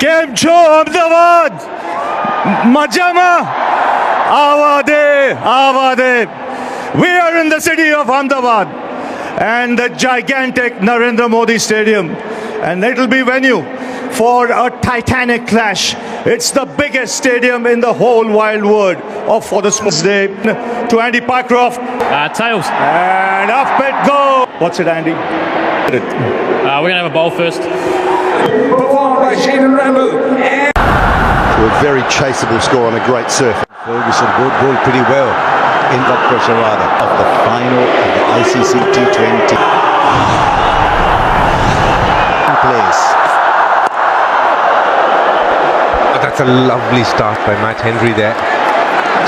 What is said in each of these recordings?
કેમ છો અમદાવાદ? મજામાં? આવા દે. We are in the city of Ahmedabad and the gigantic Narendra Modi Stadium, and it will be venue for a titanic clash. It's the biggest stadium in the whole wide world for the sports day. To Andy Pycroft. Tails. And up it goes. What's it, Andy? We're going to have a bowl first. Performed by Shaden Rambo. To a very chaseable score on a great surf. Ferguson would bowl pretty well in that pressure rather of the final of the ICC T20. In place. That's a lovely start by Matt Henry there.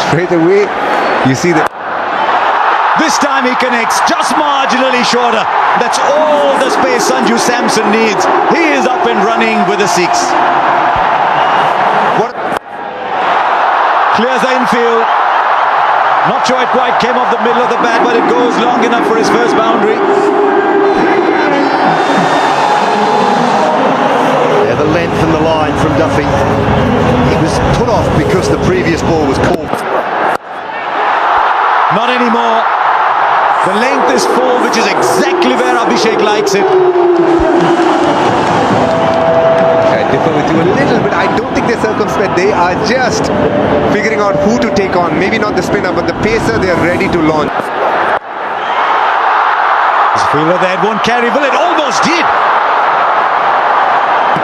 Straight away, you see that. This time he connects just marginally shorter. That's all the space Sanju Samson needs. He is up and running with a six. Clears the infield. Not sure it quite came off the middle of the bat, but it goes long enough for his first boundary. Yeah, the length and the line from Duffy. He was put off because the previous ball was called. Not anymore. The length is full, which is exactly where Abhishek likes it. I differ with you a little bit. I don't think they're circumspect. They are just figuring out who to take on. Maybe not the spinner, but the pacer, they're ready to launch. This fielder there won't carry. Well, it almost did.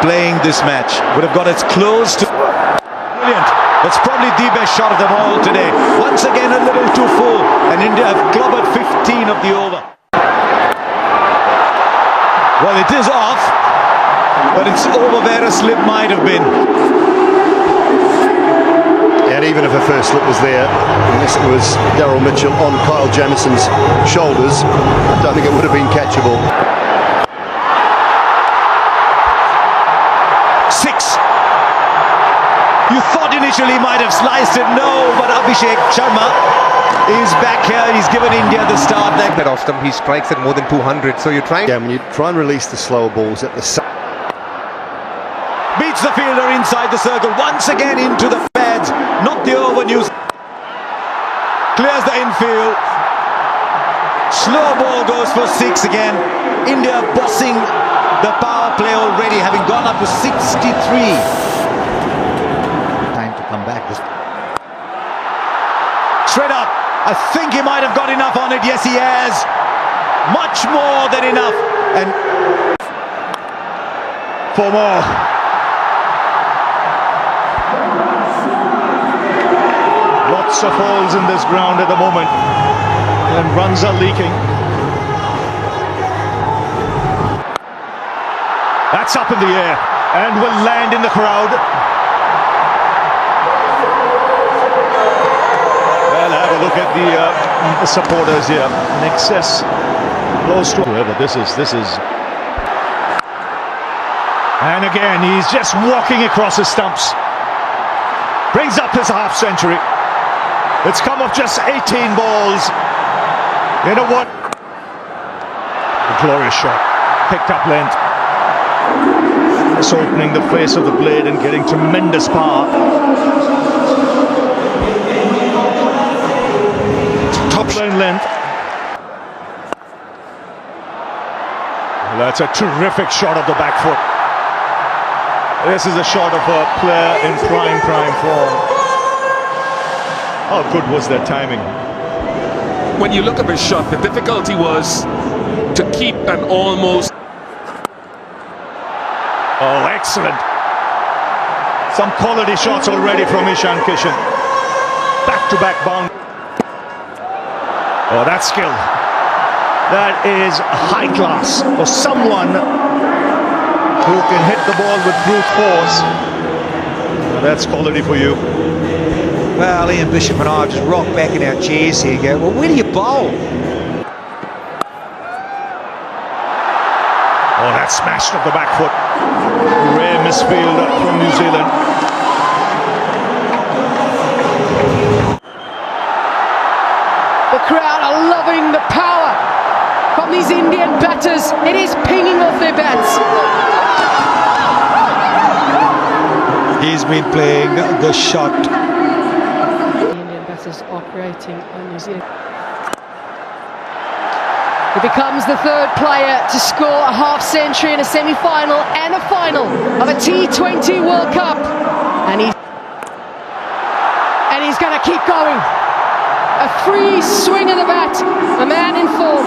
Playing this match would have got as close to brilliant. That's probably the best shot of them all today. Once again a little too full, and India have clobbered 15 of the over. Well, it is off, but it's over where a slip might have been. And even if a first slip was there, unless it was Daryl Mitchell on Kyle Jamison's shoulders, I don't think it would have been catchable. Six. You thought initially he might have sliced it. No, but Abhishek Sharma is back here. He's given India the start. That off stump, he strikes at more than 200. So you're trying. Yeah, when you try and release the slower balls at the Beats the fielder inside the circle. Once again into the pads. Not the over news. Clears the infield. Slow ball goes for six again. India bossing the power play already, having gone up to 63. Time to come back. Straight up. I think he might have got enough on it. Yes, he has. Much more than enough. And for more. Lots of holes in this ground at the moment, and runs are leaking. That's up in the air and will land in the crowd. Well, have a look at the supporters here. In excess, close to whoever this is. And again, he's just walking across his stumps. Brings up his half century. It's come off just 18 balls. You know what? A glorious shot. Picked up length. It's opening the face of the blade and getting tremendous power. Top line length. Well, that's a terrific shot of the back foot. This is a shot of a player in prime form. How good was that timing? When you look at his shot, the difficulty was to keep an almost. Oh, excellent. Some quality shots already from Ishan Kishan. Back-to-back bound. Oh, that's skill. That is high class for someone who can hit the ball with brute force. That's quality for you. Well, Ian Bishop and I have just rocked back in our chairs here and go, well, where do you bowl? Oh, that smashed up the back foot. Rare misfield from New Zealand. The crowd are loving the power from these Indian batters. It is pinging off their bats. he's been playing the shot. The Indian batters operating on New Zealand. He becomes the third player to score a half century in a semi-final and a final of a T20 World Cup. And he's going to keep going. A free swing of the bat, a man in form.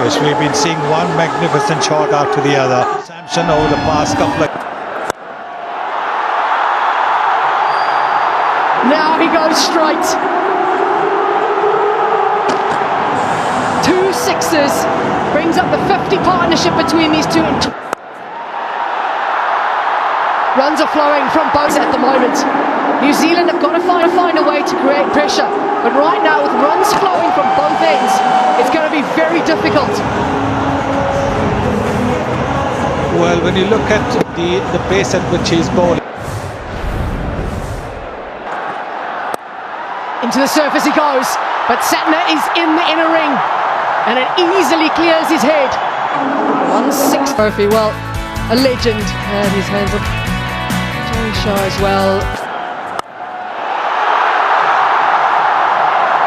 Yes, we've been seeing one magnificent shot after the other. Samson over the past couple of... Now he goes straight. 2 sixes, brings up the 50 partnership between these two. Runs are flowing from both at the moment. New Zealand have got to find a way to create pressure, but right now with runs flowing from both ends, it's going to be very difficult. Well, when you look at the pace at which he's bowling. Into the surface he goes, but Satner is in the inner ring, and it easily clears his head. 1-6 trophy, well, a legend had his hands up. Joey Shaw as well.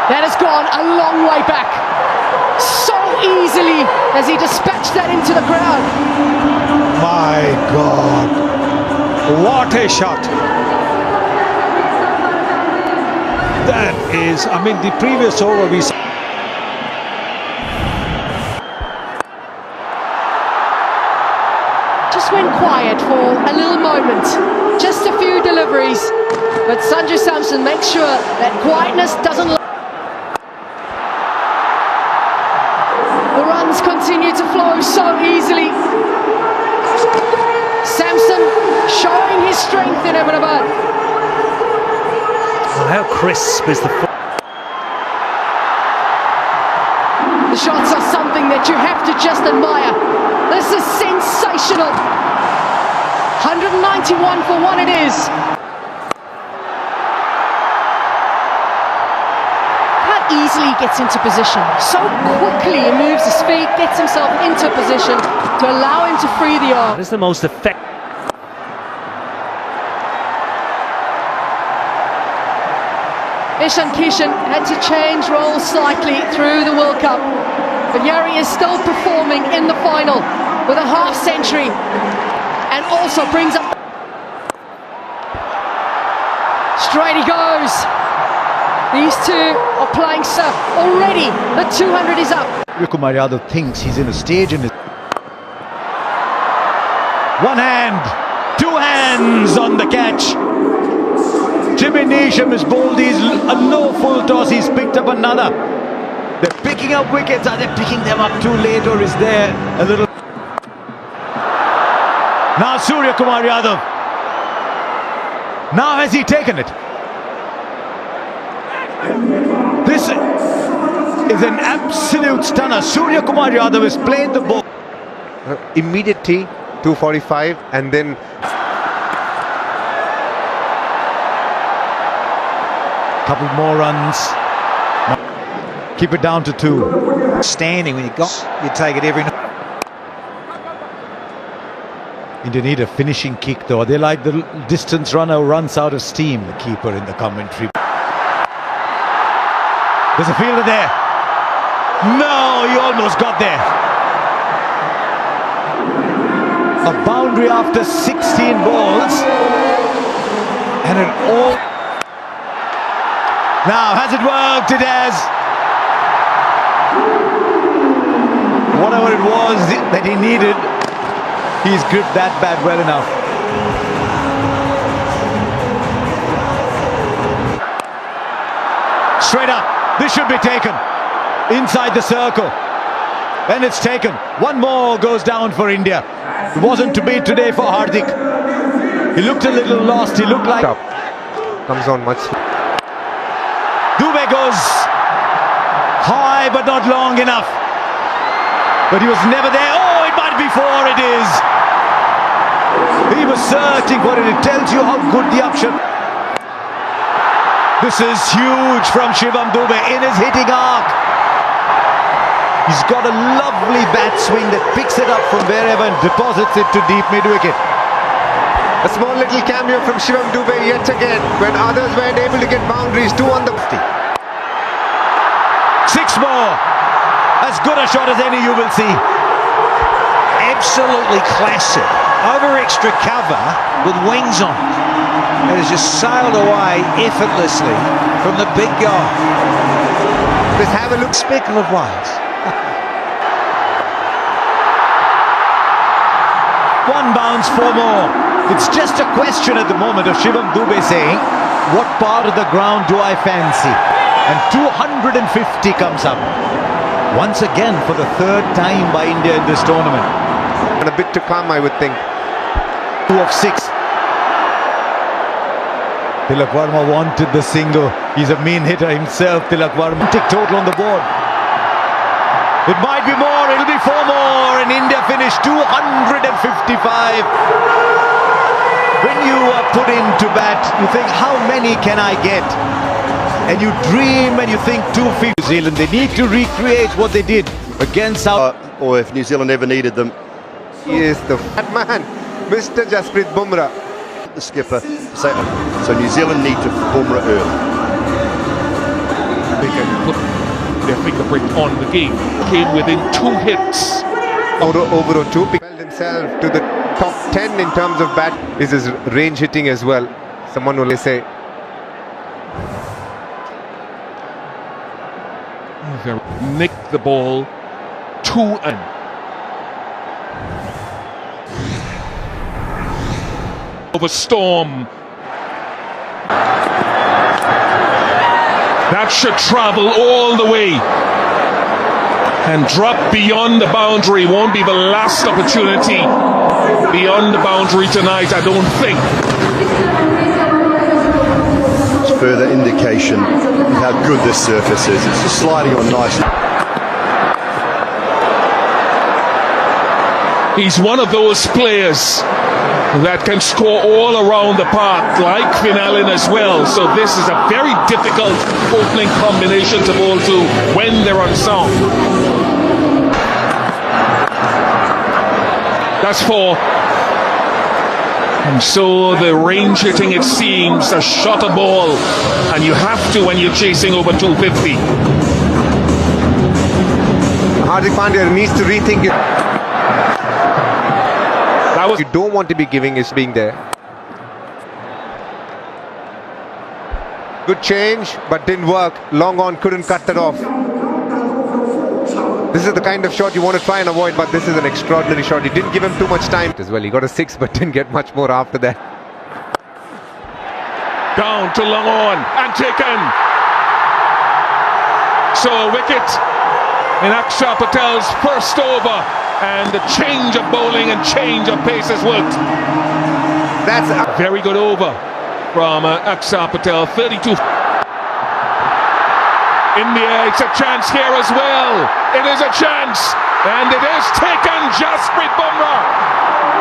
That has gone a long way back. So easily as he dispatched that into the crowd. My God, what a shot. That is, I mean, the previous over we saw. Just went quiet for a little moment, just a few deliveries, but Sanju Samson makes sure that quietness doesn't. The runs continue to flow so easily. Samson showing his strength in Ahmedabad. How crisp is the... The shots are something that you have to just admire. This is sensational. 191 for one it is. How easily he gets into position. So quickly he moves his feet, gets himself into position to allow him to free the arm. What is the most effective? Ishan Kishan had to change roles slightly through the World Cup, but here he is still performing in the final with a half century, and also brings up. Straight he goes. These two are playing surf already. The 200 is up. Kumar Yadav thinks he's in a stage in his... One hand, two hands on the catch. Jimmy Neesham has bowled these a low full toss. He's picked up another. They're picking up wickets. Are they picking them up too late, or is there a little... Now Surya Kumar Yadav. Now has he taken it? This is an absolute stunner. Surya Kumar Yadav has played the ball. Immediate tee, 245, and then Couple more runs. Keep it down to 2. Standing when you take it every night. India need a finishing kick though. They like the distance runner who runs out of steam, the keeper in the commentary. There's a fielder there. No, he almost got there. A boundary after 16 balls. And it all... Now, has it worked? It has. Whatever it was that he needed, he's gripped that bat well enough. Straight up. This should be taken. Inside the circle. And it's taken. One more goes down for India. It wasn't to be today for Hardik. He looked a little lost. He looked like... comes on much. Dubey goes high but not long enough. But he was never there. Oh, it might be 4. It is. He was searching for it. It tells you how good the option. This is huge from Shivam Dubey in his hitting arc. He's got a lovely bat swing that picks it up from wherever and deposits it to deep mid-wicket. A small little cameo from Shivam Dube yet again when others weren't able to get boundaries. 2 on the 50. 6 more. As good a shot as any you will see. Absolutely classic. Over extra cover with wings on it. It has just sailed away effortlessly from the big guy. Let's have a look. Speckle of Wales. One bounce, 4 more. It's just a question at the moment of Shivam Dube saying, what part of the ground do I fancy? And 250 comes up. Once again for the 3rd time by India in this tournament. And a bit to come, I would think. 2 of 6. Tilak Varma wanted the single. He's a mean hitter himself, Tilak Varma. Tick total on the board. It might be more, it'll be 4 more, and India finished 255. When you are put into bat, you think, how many can I get? And you dream and you think 250. New Zealand, they need to recreate what they did against South. Or if New Zealand ever needed them. He is the fat man, Mr. Jasprit Bumrah. The skipper. So New Zealand need to Bumrah early. They can put their fingerprint on the game. Came within 2 hits. Over 2 held himself to the top 10 in terms of bat. Is his range hitting as well. Someone will say. Nick the ball 2 and over storm. That should travel all the way and drop beyond the boundary. Won't be the last opportunity beyond the boundary tonight, I don't think. It's further indication of how good this surface is. It's just sliding on nicely. He's one of those players that can score all around the park, like Finalin as well. So this is a very difficult opening combination to bowl to when they're on song. That's 4. And so the range hitting, it seems, a shot a ball, and you have to when you're chasing over 250. Hardik Pandya needs to rethink it. You don't want to be giving is being there. Good change, but didn't work. Long on, couldn't cut that off. This is the kind of shot you want to try and avoid, but this is an extraordinary shot. He didn't give him too much time as well. He got a 6, but didn't get much more after that. Down to long on and taken. So a wicket in Akshar Patel's first over. And the change of bowling and change of pace has worked. That's a very good over from Akshar Patel. 32. In the air, it's a chance here as well. It is a chance, and it is taken. Jasprit Bumrah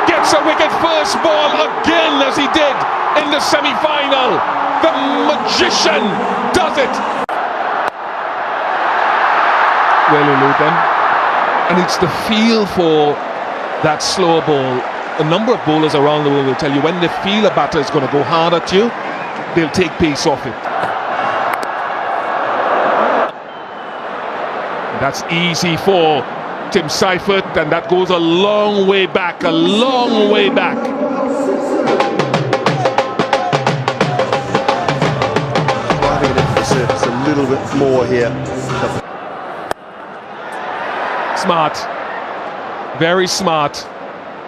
gets a wicket first ball again, as he did in the semi-final. The magician does it. Well, Uludan. And it's the feel for that slow ball. A number of bowlers around the world will tell you when they feel a batter is going to go hard at you, they'll take pace off it. That's easy for Tim Seifert, and that goes a long way back, a long way back. It's a little bit more here. Smart, very smart.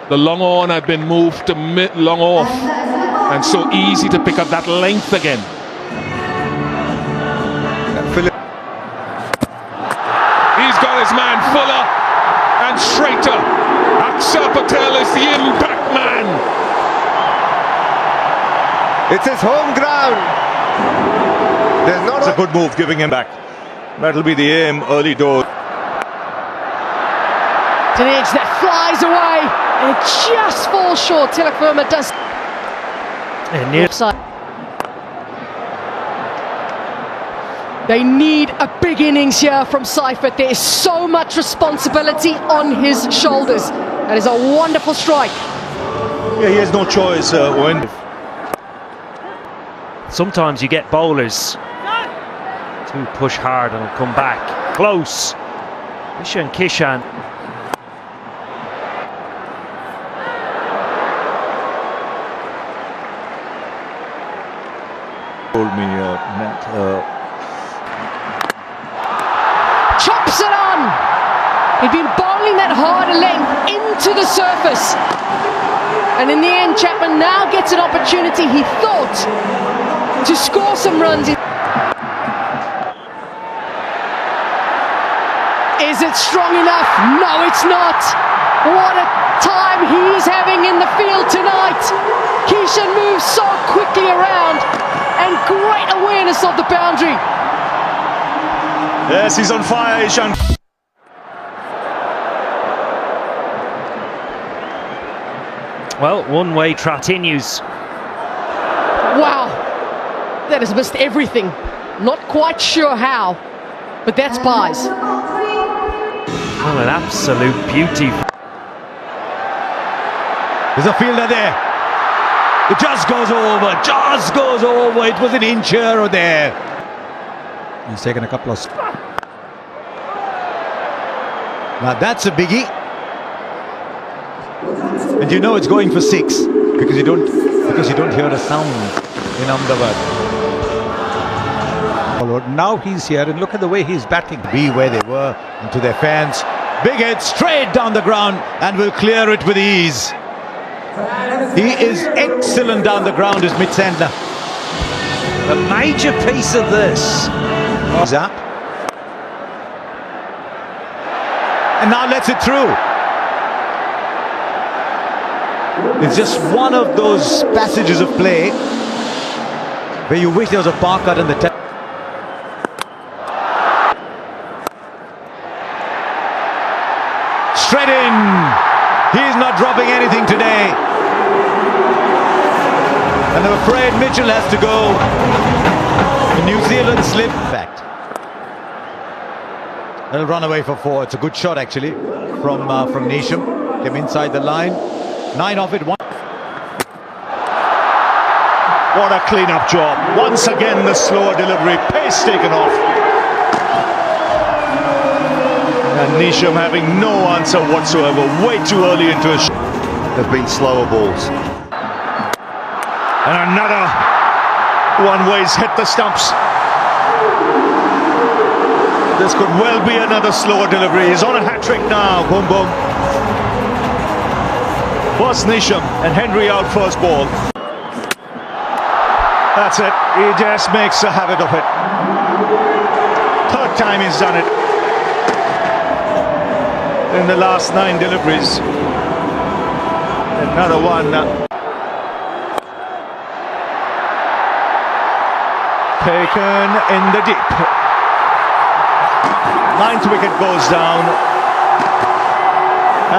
The long on had been moved to long off, and so easy to pick up that length again. He's got his man fuller and straighter. Akshar Patel is the impact man. It's his home ground. There's not a good move giving him back. That'll be the aim early doors. An edge that flies away and it just falls short. Tilak Varma does. And near side. They need a big innings here from Seifert. There is so much responsibility on his shoulders. That is a wonderful strike. Yeah, he has no choice, Owen. Sometimes you get bowlers to push hard and come back. Close. Kishan. Told me, Matt. Chops it on. He'd been bowling that harder length into the surface. And in the end, Chapman now gets an opportunity, he thought, to score some runs. Is it strong enough? No, it's not. What a time he's having in the field tonight. Kishan moves so quickly around and great awareness of the boundary. Yes, he's on fire, Ishan. Well, one-way continues. Wow, that has missed everything. Not quite sure how, but that's pies. Well, an absolute beauty. There's a fielder there. It just goes over, just goes over. It was an inch here or there. He's taken a couple of... Now that's a biggie. And you know it's going for 6 because you don't hear a sound in Ahmedabad. Now he's here and look at the way he's batting. Be where they were and to their fans. Big hit straight down the ground and will clear it with ease. He is excellent down the ground, is Mitsendler. A major piece of this. He's up. And now lets it through. It's just one of those passages of play where you wish there was a park cut in the top. Straight in. He's not dropping anything today. And I'm afraid Mitchell has to go. The New Zealand slip. Fact. They'll run away for 4. It's a good shot actually from Nisham. Came inside the line. 9 off it. 1. What a clean-up job. Once again, the slower delivery. Pace taken off. And Nisham having no answer whatsoever. Way too early into a shot. There have been slower balls. And another one where he's hit the stumps. This could well be another slower delivery. He's on a hat-trick now. Boom, boom. First Nisham and Henry out first ball. That's it. He just makes a habit of it. Third time he's done it in the last 9 deliveries. Another one. Taken in the deep. 9th wicket goes down.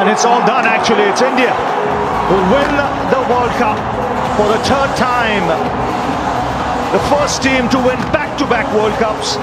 And it's all done actually. It's India who win the World Cup for the 3rd time. The first team to win back-to-back World Cups.